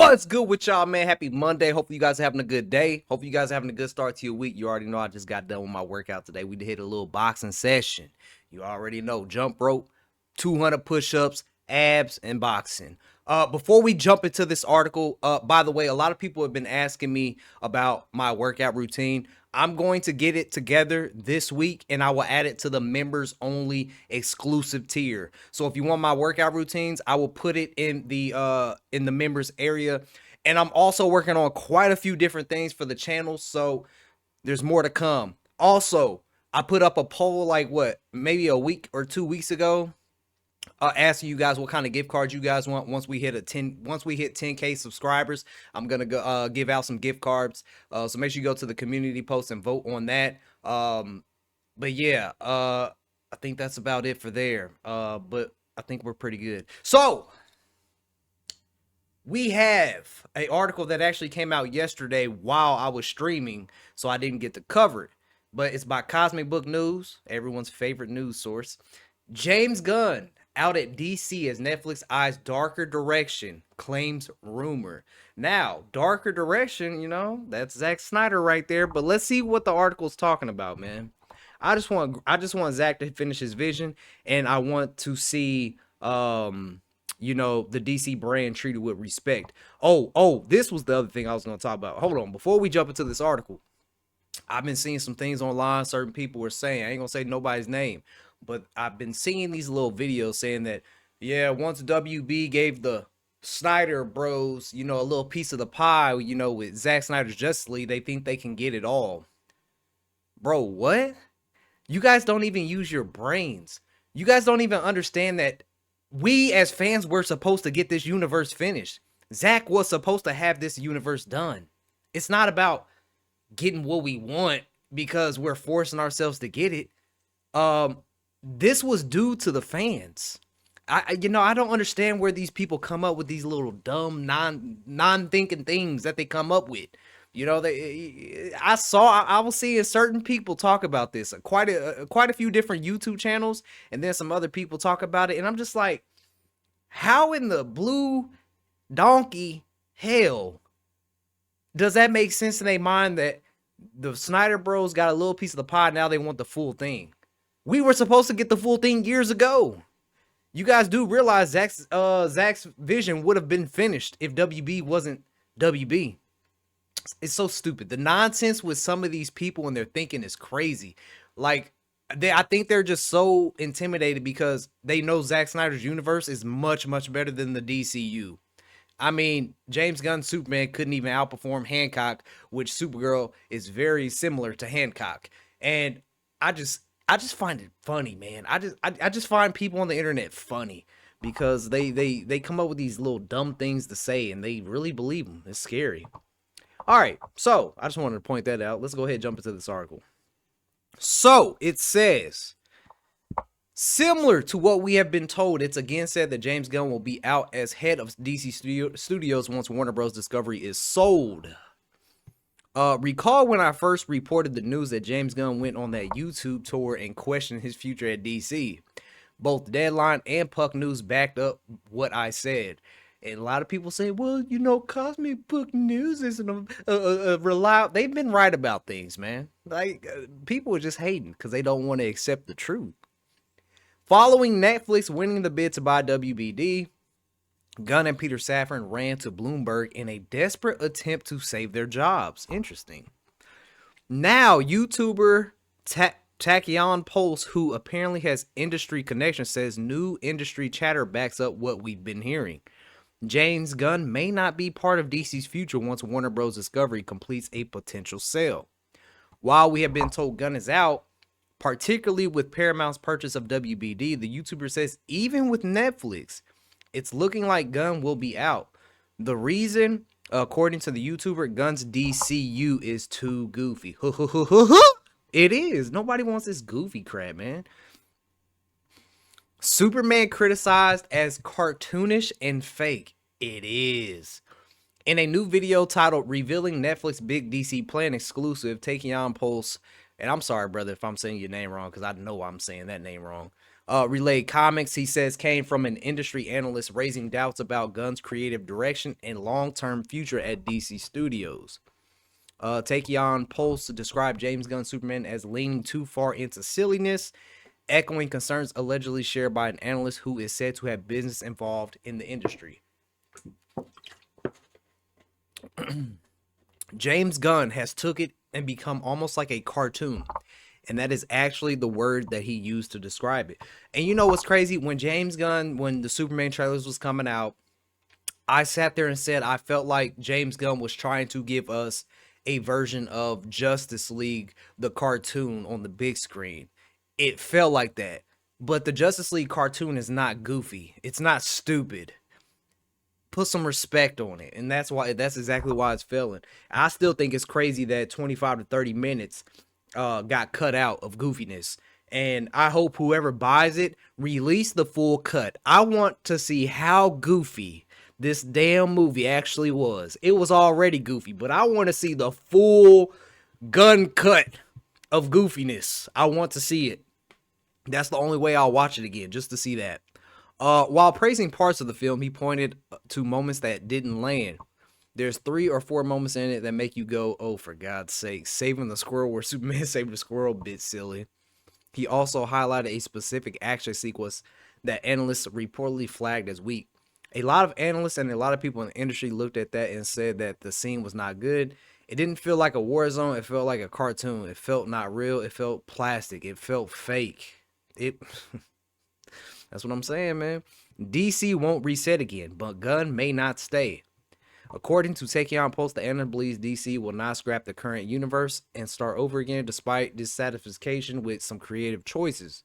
What's good with y'all, man? Happy Monday. Hopefully you guys are having a good day. Hopefully you guys are having a good start to your week. You already know I just got done with my workout today. We did a little boxing session. You already know, jump rope, 200 push-ups, abs, and boxing. Before we jump into this article, by the way, a lot of people have been asking me about my workout routine. I'm going to get it together this week and I will add it to the members only exclusive tier. So if you want my workout routines, I will put it in the members area. And I'm also working on quite a few different things for the channel, so there's more to come. Also, I put up a poll like maybe a week or 2 weeks ago, asking you guys what kind of gift cards you guys want. Once we hit 10K subscribers, I'm gonna go give out some gift cards. So make sure you go to the community post and vote on that. But yeah, I think that's about it for there. But I think we're pretty good. So we have an article that actually came out yesterday while I was streaming, so I didn't get to cover it. But it's by Cosmic Book News, everyone's favorite news source. James Gunn out at DC as Netflix eyes darker direction, claims rumor. Now, darker direction, you know, that's Zack Snyder right there. But let's see what the article's talking about, man. I just want Zack to finish his vision, and I want to see you know, the DC brand treated with respect. Oh, this was the other thing I was going to talk about. Hold on, before we jump into this article, I've been seeing some things online certain people were saying. I ain't gonna say nobody's name, but I've been seeing these little videos saying that, yeah, once WB gave the Snyder bros, you know, a little piece of the pie, you know, with Zack Snyder's Justice League, they think they can get it all. Bro, what? You guys don't even use your brains. You guys don't even understand that we as fans were supposed to get this universe finished. Zack was supposed to have this universe done. It's not about getting what we want because we're forcing ourselves to get it. This was due to the fans. I don't understand where these people come up with these little dumb non-thinking things that they come up with. You know, I was seeing certain people talk about this, quite a few different YouTube channels, and then some other people talk about it, and I'm just like, how in the blue donkey hell does that make sense in their mind that the Snyder bros got a little piece of the pie, now they want the full thing? We were supposed to get the full thing years ago. You guys do realize Zack's vision would have been finished if WB wasn't WB. It's so stupid. The nonsense with some of these people and their thinking is crazy. Like, I think they're just so intimidated because they know Zack Snyder's universe is much, much better than the DCU. I mean, James Gunn's Superman couldn't even outperform Hancock, which Supergirl is very similar to Hancock. And I just find it funny, man. I just find people on the internet funny because they come up with these little dumb things to say and they really believe them. It's scary. All right, so I just wanted to point that out. Let's go ahead and jump into this article. So it says, similar to what we have been told, it's again said that James Gunn will be out as head of DC Studios once Warner Bros. Discovery is sold. Recall when I first reported the news that James Gunn went on that YouTube tour and questioned his future at DC. Both Deadline and Puck News backed up what I said. And a lot of people say, well, you know, Cosmic Book News isn't a reliable. They've been right about things, man. Like, people are just hating because they don't want to accept the truth. Following Netflix winning the bid to buy WBD, Gunn and Peter Safran ran to Bloomberg in a desperate attempt to save their jobs. Interesting. Now, YouTuber Tachyon Pulse, who apparently has industry connections, says new industry chatter backs up what we've been hearing. James Gunn may not be part of DC's future once Warner Bros. Discovery completes a potential sale. While we have been told Gunn is out, particularly with Paramount's purchase of WBD, the YouTuber says even with Netflix, it's looking like Gunn will be out. The reason, according to the YouTuber, Gunn's DCU is too goofy. It is. Nobody wants this goofy crap, man. Superman criticized as cartoonish and fake. It is. In a new video titled Revealing Netflix Big DC Plan Exclusive, Tachyon Pulse, and I'm sorry, brother, if I'm saying your name wrong, because I know I'm saying that name wrong. relayed comments he says came from an industry analyst raising doubts about Gunn's creative direction and long-term future at DC Studios. Takeon Pulse described James Gunn's Superman as leaning too far into silliness, echoing concerns allegedly shared by an analyst who is said to have business involved in the industry. James Gunn has took it and become almost like a cartoon. And that is actually the word that he used to describe it. And you know what's crazy? When James Gunn, when the Superman trailers was coming out, I sat there and said I felt like James Gunn was trying to give us a version of Justice League, the cartoon on the big screen. It felt like that. But the Justice League cartoon is not goofy. It's not stupid. Put some respect on it. And that's exactly why it's failing. I still think it's crazy that 25 to 30 minutes got cut out of goofiness. And I hope whoever buys it release the full cut. I want to see how goofy this damn movie actually was. It was already goofy, but I want to see the full Gun cut of goofiness. I want to see it. That's the only way I'll watch it again, just to see that. While praising parts of the film, he pointed to moments that didn't land. There's 3 or 4 moments in it that make you go, oh, for God's sake, saving the squirrel where Superman saved the squirrel, bit silly. He also highlighted a specific action sequence that analysts reportedly flagged as weak. A lot of analysts and a lot of people in the industry looked at that and said that the scene was not good. It didn't feel like a war zone. It felt like a cartoon. It felt not real. It felt plastic. It felt fake. That's what I'm saying, man. DC won't reset again, but Gunn may not stay. According to Takeon Post, the analyst believes DC will not scrap the current universe and start over again despite dissatisfaction with some creative choices.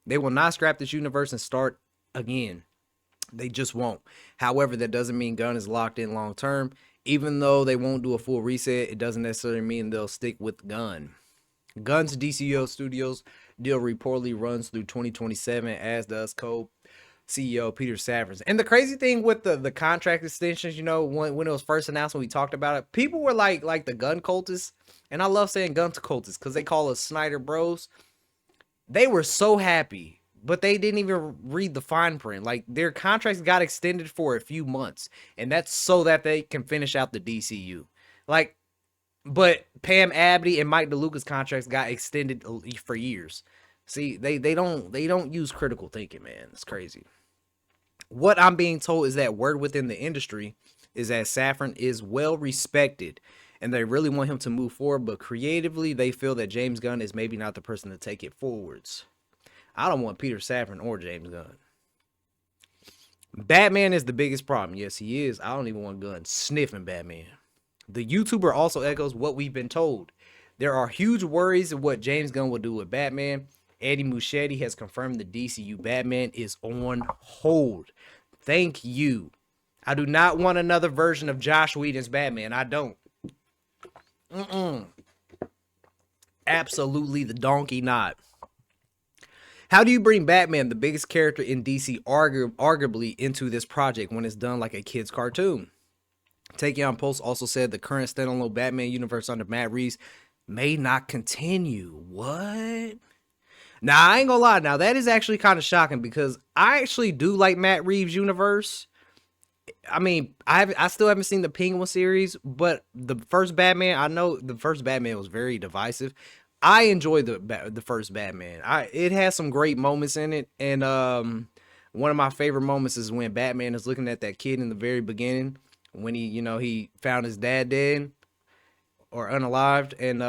They will not scrap this universe and start again. They just won't. However, that doesn't mean Gunn is locked in long term. Even though they won't do a full reset, it doesn't necessarily mean they'll stick with Gunn. Gunn's DCU Studios deal reportedly runs through 2027, as does co-CEO Peter Safran. And the crazy thing with the contract extensions, you know, when it was first announced, when we talked about it, people were like the Gunn cultists, and I love saying Gunn cultists because they call us Snyder Bros. They were so happy, but they didn't even read the fine print. Like, their contracts got extended for a few months, and that's so that they can finish out the DCU. Like, but Pam Abdy and Mike DeLuca's contracts got extended for years. See, they don't use critical thinking, man. It's crazy. What I'm being told is that word within the industry is that Safran is well respected, and they really want him to move forward, but creatively they feel that James Gunn is maybe not the person to take it forwards. I don't want Peter Safran or James Gunn. Batman is the biggest problem. Yes, he is. I don't even want Gunn sniffing Batman. The YouTuber also echoes what we've been told. There are huge worries of what James Gunn will do with Batman. Eddie Muschietti has confirmed the DCU Batman is on hold. Thank you. I do not want another version of Josh Whedon's Batman. I don't. Absolutely the donkey not. How do you bring Batman, the biggest character in DC, arguably into this project when it's done like a kid's cartoon? Takeon Post also said the current standalone Batman universe under Matt Reeves may not continue. What? Now, I ain't gonna lie. Now, that is actually kind of shocking because I actually do like Matt Reeves' universe. I mean, I still haven't seen the Penguin series, but the first Batman, I know the first Batman was very divisive. I enjoyed the first Batman. It has some great moments in it, and one of my favorite moments is when Batman is looking at that kid in the very beginning when he found his dad dead or unalived, and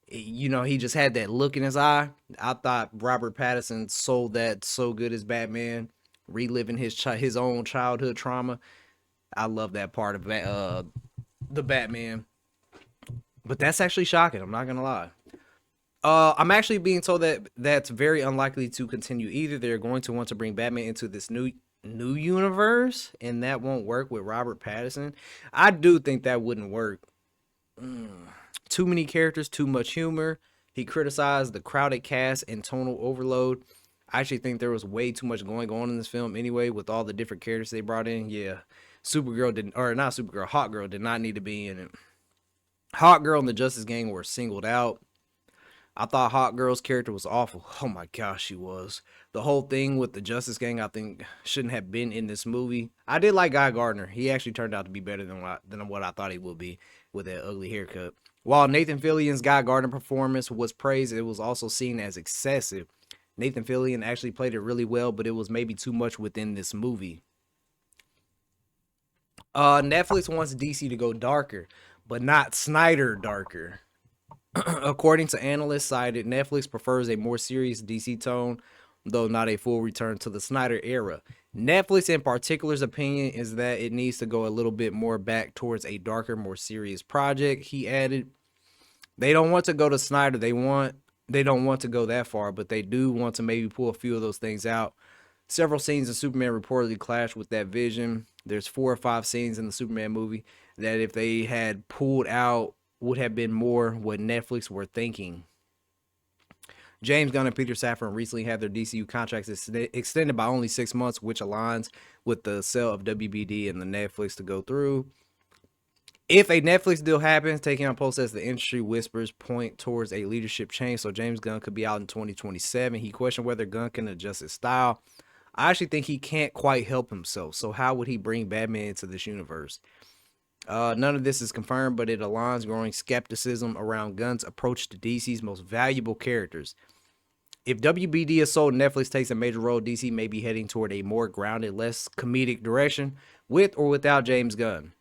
he just had that look in his eye. I thought Robert Pattinson sold that so good as Batman, reliving his own childhood trauma. I love that part of the Batman. But that's actually shocking. I'm not gonna lie. I'm actually being told that that's very unlikely to continue either. They're going to want to bring Batman into this new universe, and that won't work with Robert Pattinson. I do think that wouldn't work. Too many characters, too much humor. He criticized the crowded cast and tonal overload. I actually think there was way too much going on in this film anyway with all the different characters they brought in. Yeah, Hawkgirl did not need to be in it. Hawkgirl and the Justice Gang were singled out. I thought Hot Girl's character was awful. Oh my gosh, she was. The whole thing with the Justice Gang, I think, shouldn't have been in this movie. I did like Guy Gardner. He actually turned out to be better than what I thought he would be with that ugly haircut. While Nathan Fillion's Guy Gardner performance was praised, it was also seen as excessive. Nathan Fillion actually played it really well, but it was maybe too much within this movie. Netflix wants DC to go darker, but not Snyder darker. According to analysts cited, Netflix prefers a more serious DC tone, though not a full return to the Snyder era. Netflix in particular's opinion is that it needs to go a little bit more back towards a darker, more serious project. He added, they don't want to go to Snyder. They don't want to go that far, but they do want to maybe pull a few of those things out. Several scenes in Superman reportedly clash with that vision. There's 4 or 5 scenes in the Superman movie that if they had pulled out would have been more what Netflix were thinking. James Gunn and Peter Safran recently had their DCU contracts extended by only 6 months, which aligns with the sale of WBD and the Netflix to go through. If a Netflix deal happens, taking on post as the industry whispers point towards a leadership change, so James Gunn could be out in 2027. He questioned whether Gunn can adjust his style. I actually think he can't quite help himself, so how would he bring Batman into this universe? None of this is confirmed, but it aligns growing skepticism around Gunn's approach to DC's most valuable characters. If WBD is sold, Netflix takes a major role, DC may be heading toward a more grounded, less comedic direction, with or without James Gunn.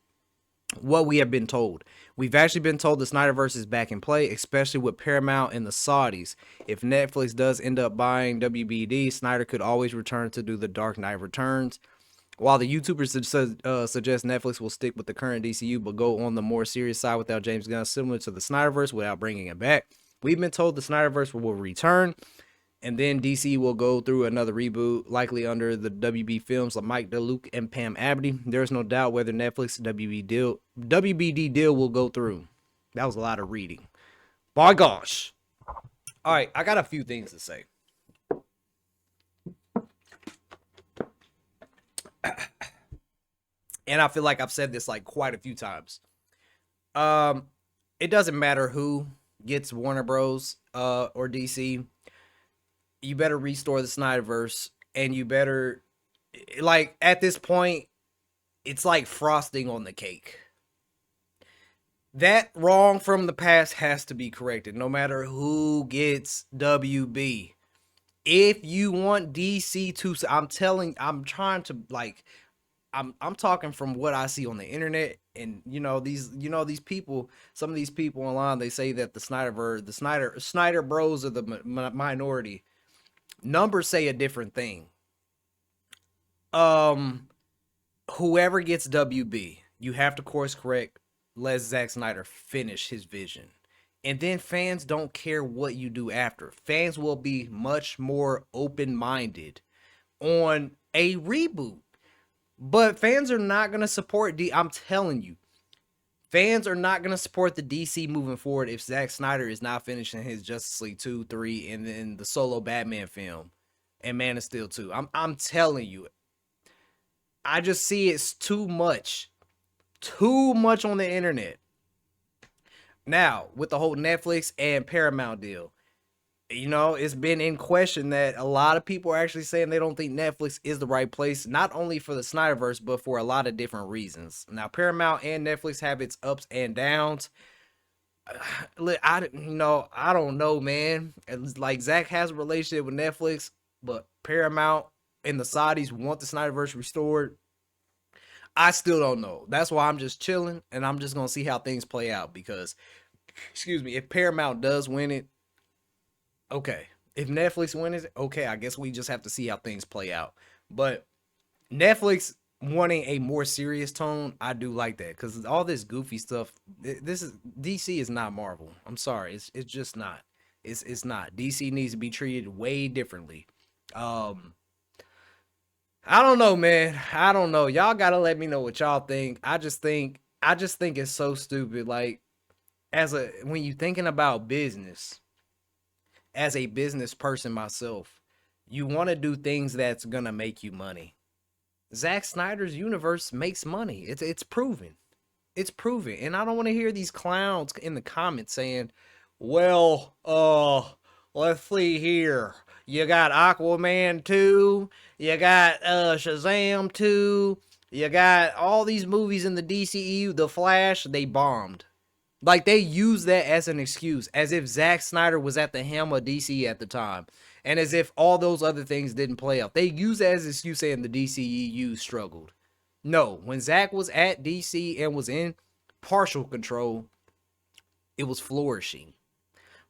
What we have been told. We've actually been told the Snyderverse is back in play, especially with Paramount and the Saudis. If Netflix does end up buying WBD, Snyder could always return to do The Dark Knight Returns. While the YouTubers suggest Netflix will stick with the current DCU but go on the more serious side without James Gunn, similar to the Snyderverse without bringing it back, we've been told the Snyderverse will return, and then DC will go through another reboot, likely under the WB films like Mike DeLuca and Pam Abdy. There's no doubt whether Netflix WBD deal will go through. That was a lot of reading. My gosh. All right, I got a few things to say. And I feel like I've said this like quite a few times. It doesn't matter who gets Warner Bros. Or DC. You better restore the Snyderverse, and you better, like, at this point, it's like frosting on the cake. That wrong from the past has to be corrected, no matter who gets WB. If you want DC to, I'm trying to, like, I'm talking from what I see on the internet, and these people, some of these people online, they say that the Snyder Bros are the minority. Numbers say a different thing. Whoever gets WB, you have to course correct, let Zack Snyder finish his vision. And then fans don't care what you do after. Fans will be much more open-minded on a reboot. But fans are not going to support I'm telling you. Fans are not going to support the DC moving forward if Zack Snyder is not finishing his Justice League 2, 3, and then the solo Batman film and Man of Steel 2. I'm telling you. I just see it's too much. Too much on the internet. Now, with the whole Netflix and Paramount deal, it's been in question that a lot of people are actually saying they don't think Netflix is the right place, not only for the Snyderverse, but for a lot of different reasons. Now, Paramount and Netflix have its ups and downs. I don't know, man. It's like Zach has a relationship with Netflix, but Paramount and the Saudis want the Snyderverse restored. I still don't know. That's why I'm just chilling, and I'm just going to see how things play out because, if Paramount does win it, okay. If Netflix wins it, okay, I guess we just have to see how things play out. But Netflix wanting a more serious tone, I do like that because all this goofy stuff. DC is not Marvel. I'm sorry, it's just not. It's not. DC needs to be treated way differently. I don't know, man. I don't know. Y'all gotta let me know what y'all think. I just think it's so stupid. Like, when you thinking about business. As a business person myself, you want to do things that's gonna make you money. Zack Snyder's universe makes money. It's proven. It's proven. And I don't want to hear these clowns in the comments saying, Well, let's see here. You got Aquaman 2, you got Shazam 2, you got all these movies in the DCEU, The Flash, they bombed. Like they use that as an excuse, as if Zack Snyder was at the helm of DC at the time, and as if all those other things didn't play out. They use that as an excuse saying the DCEU struggled. No, when Zack was at DC and was in partial control, it was flourishing.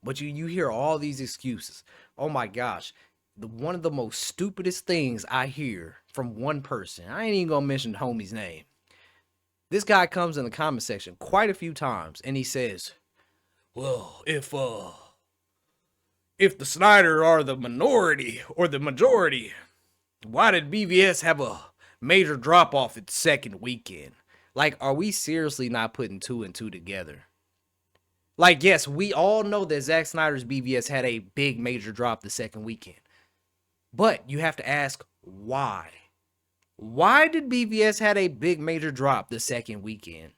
But you hear all these excuses. Oh my gosh. One of the most stupidest things I hear from one person, I ain't even gonna mention the homie's name. This guy comes in the comment section quite a few times and he says, well, if the Snyder are the minority or the majority, why did BVS have a major drop off its second weekend? Like, are we seriously not putting two and two together? Like, yes, we all know that Zack Snyder's BVS had a big major drop the second weekend. But you have to ask why. Why did BVS had a big major drop the second weekend?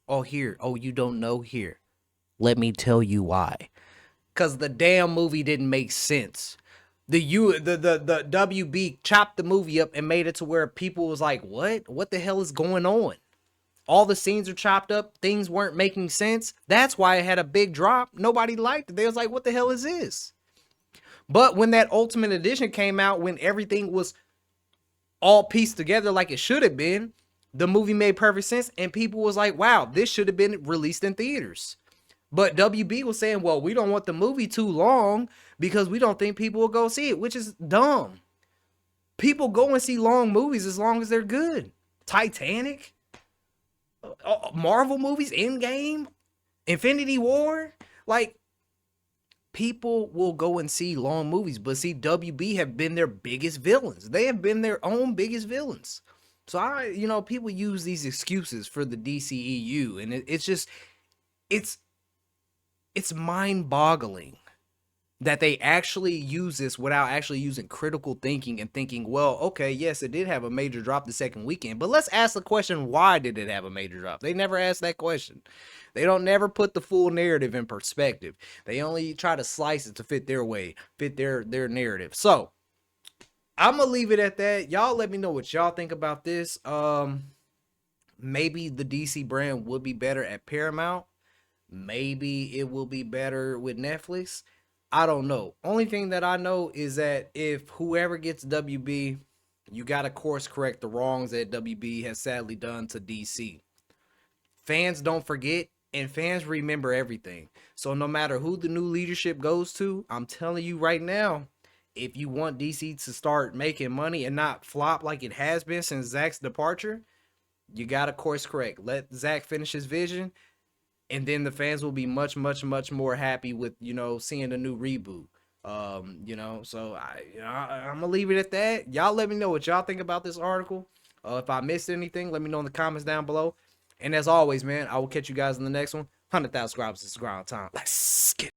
Oh, here. Oh, you don't know? Here. Let me tell you why. Because the damn movie didn't make sense. The WB chopped the movie up and made it to where people was like, what? What the hell is going on? All the scenes are chopped up. Things weren't making sense. That's why it had a big drop. Nobody liked it. They was like, what the hell is this? But when that Ultimate Edition came out, when everything was all pieced together like it should have been, the movie made perfect sense. And people was like, wow, this should have been released in theaters. But WB was saying, well, we don't want the movie too long because we don't think people will go see it, which is dumb. People go and see long movies as long as they're good. Titanic, Marvel movies, Endgame, Infinity War. Like, people will go and see long movies, but see, WB have been their biggest villains. They have been their own biggest villains. So people use these excuses for the DCEU, and it's mind-boggling that they actually use this without actually using critical thinking and thinking, well, okay, yes, it did have a major drop the second weekend, but let's ask the question, why did it have a major drop? They never ask that question. They don't never put the full narrative in perspective. They only try to slice it to fit their way, fit their narrative. So I'm gonna leave it at that. Y'all let me know what y'all think about this. Maybe the DC brand would be better at Paramount. Maybe it will be better with Netflix. I don't know. Only thing that I know is that if whoever gets WB, you got to course correct the wrongs that WB has sadly done to DC. Fans don't forget, and fans remember everything. So no matter who the new leadership goes to, I'm telling you right now, if you want DC to start making money and not flop like it has been since Zack's departure, you got to course correct. Let Zack finish his vision. And then the fans will be much, much, much more happy with, seeing a new reboot. So I'm gonna leave it at that. Y'all let me know what y'all think about this article. If I missed anything, let me know in the comments down below. And as always, man, I will catch you guys in the next one. 100,000 subscribers is ground time. Let's get